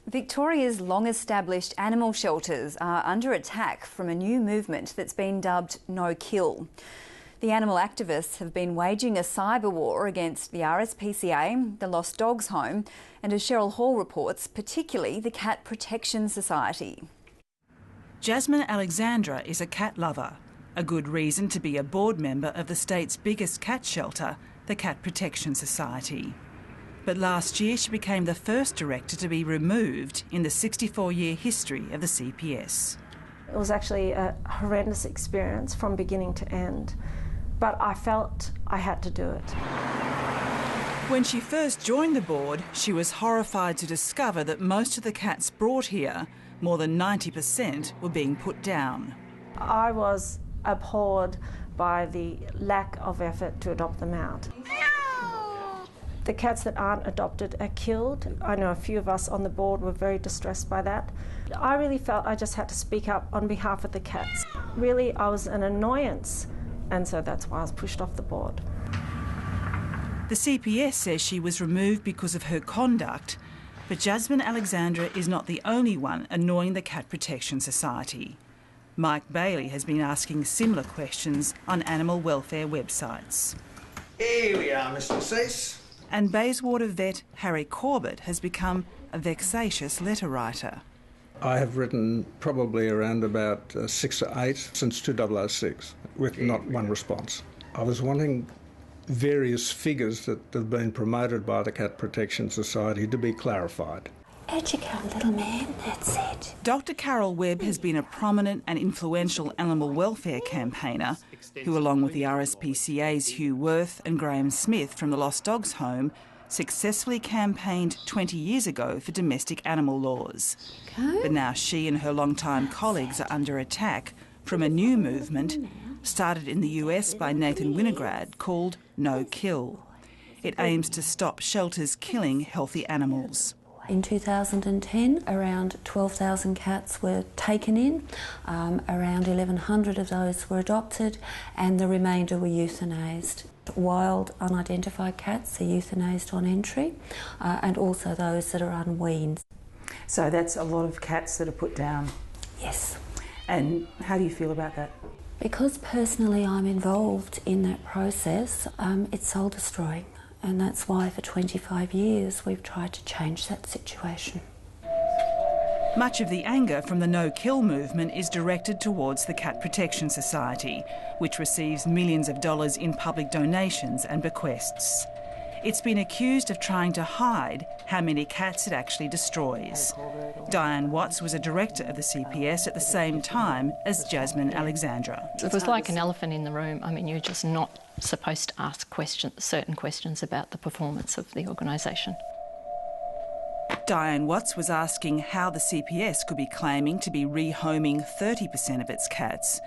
Victoria's long-established animal shelters are under attack from a new movement that's been dubbed No Kill. The animal activists have been waging a cyber war against the RSPCA, the Lost Dogs Home, and as Cheryl Hall reports, particularly the Cat Protection Society. Jasmine Alexandra is a cat lover, a good reason to be a board member of the state's biggest cat shelter, the Cat Protection Society. But last year she became the first director to be removed in the 64-year history of the CPS. It was actually a horrendous experience from beginning to end, but I felt I had to do it. When she first joined the board, she was horrified to discover that most of the cats brought here, more than 90%, were being put down. I was abhorred by the lack of effort to adopt them out. The cats that aren't adopted are killed. I know a few of us on the board were very distressed by that. I really felt I just had to speak up on behalf of the cats. Really, I was an annoyance, and so that's why I was pushed off the board. The CPS says she was removed because of her conduct, but Jasmine Alexandra is not the only one annoying the Cat Protection Society. Mike Bailey has been asking similar questions on animal welfare websites. Here we are, Mr. Cease. And Bayswater vet Harry Corbett has become a vexatious letter writer. I have written probably around about 6 to 8 since 2006, with not one response. I was wanting various figures that have been promoted by the Cat Protection Society to be clarified. Out you come, little man, that's it. Dr Carol Webb has been a prominent and influential animal welfare campaigner who, along with the RSPCA's Hugh Worth and Graham Smith from the Lost Dogs Home, successfully campaigned 20 years ago for domestic animal laws. Okay. But now she and her longtime colleagues are under attack from a new movement started in the US by Nathan Winograd called No Kill. It aims to stop shelters killing healthy animals. In 2010, around 12,000 cats were taken in, around 1,100 of those were adopted, and the remainder were euthanised. Wild, unidentified cats are euthanised on entry, and also those that are unweaned. So that's a lot of cats that are put down? Yes. And how do you feel about that? Because personally I'm involved in that process, it's soul-destroying. And that's why for 25 years we've tried to change that situation. Much of the anger from the No Kill movement is directed towards the Cat Protection Society, which receives millions of dollars in public donations and bequests. It's been accused of trying to hide how many cats it actually destroys. Diane Watts was a director of the CPS at the same time as Jasmine Alexandra. It was like an elephant in the room. I mean, you're just not supposed to ask certain questions about the performance of the organisation. Diane Watts was asking how the CPS could be claiming to be rehoming 30% of its cats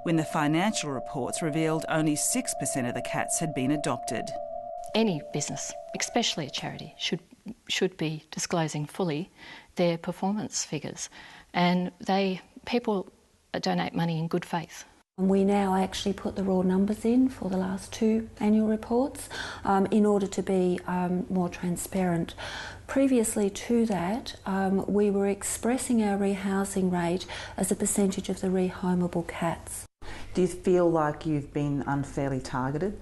when the financial reports revealed only 6% of the cats had been adopted. Any business, especially a charity, should be disclosing fully their performance figures, and people donate money in good faith. We now actually put the raw numbers in for the last 2 annual reports in order to be more transparent. Previously to that, we were expressing our rehousing rate as a percentage of the rehomable cats. Do you feel like you've been unfairly targeted?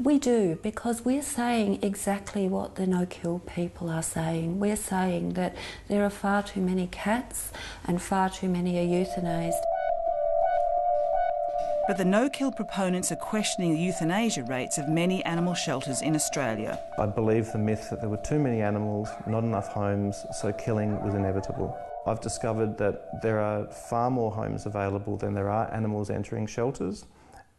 We do, because we're saying exactly what the No Kill people are saying. We're saying that there are far too many cats and far too many are euthanised. But the No Kill proponents are questioning the euthanasia rates of many animal shelters in Australia. I believe the myth that there were too many animals, not enough homes, so killing was inevitable. I've discovered that there are far more homes available than there are animals entering shelters.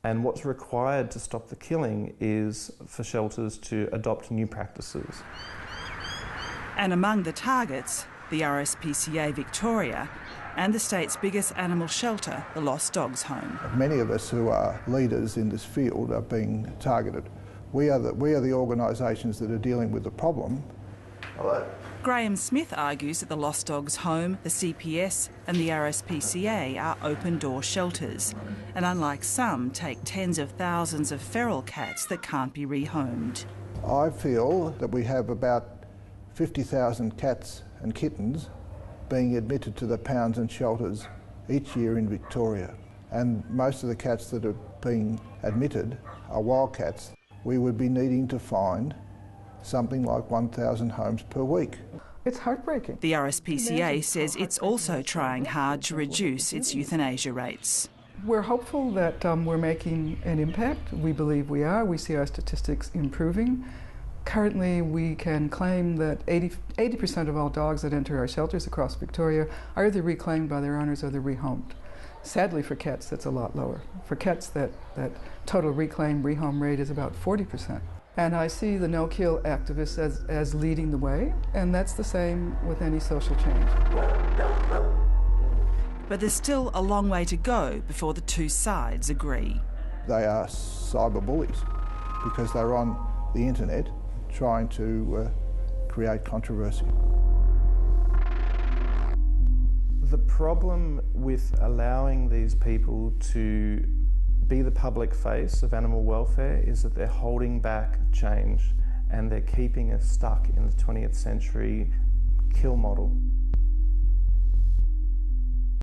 And what's required to stop the killing is for shelters to adopt new practices. And among the targets, the RSPCA Victoria and the state's biggest animal shelter, the Lost Dogs Home. Many of us who are leaders in this field are being targeted. We are the organisations that are dealing with the problem. Hello. Graham Smith argues that the Lost Dogs Home, the CPS and the RSPCA are open-door shelters, and unlike some, take tens of thousands of feral cats that can't be rehomed. I feel that we have about 50,000 cats and kittens being admitted to the pounds and shelters each year in Victoria. And most of the cats that are being admitted are wild cats. We would be needing to find something like 1,000 homes per week. It's heartbreaking. The RSPCA says it's also trying hard to reduce its euthanasia rates. We're hopeful that we're making an impact. We believe we are. We see our statistics improving. Currently, we can claim that 80% of all dogs that enter our shelters across Victoria are either reclaimed by their owners or they're rehomed. Sadly, for cats, that's a lot lower. For cats, that total reclaim rehome rate is about 40%. And I see the no-kill activists as leading the way, and that's the same with any social change. But there's still a long way to go before the two sides agree. They are cyber bullies because they're on the internet trying to create controversy. The problem with allowing these people to be the public face of animal welfare is that they're holding back change and they're keeping us stuck in the 20th century kill model.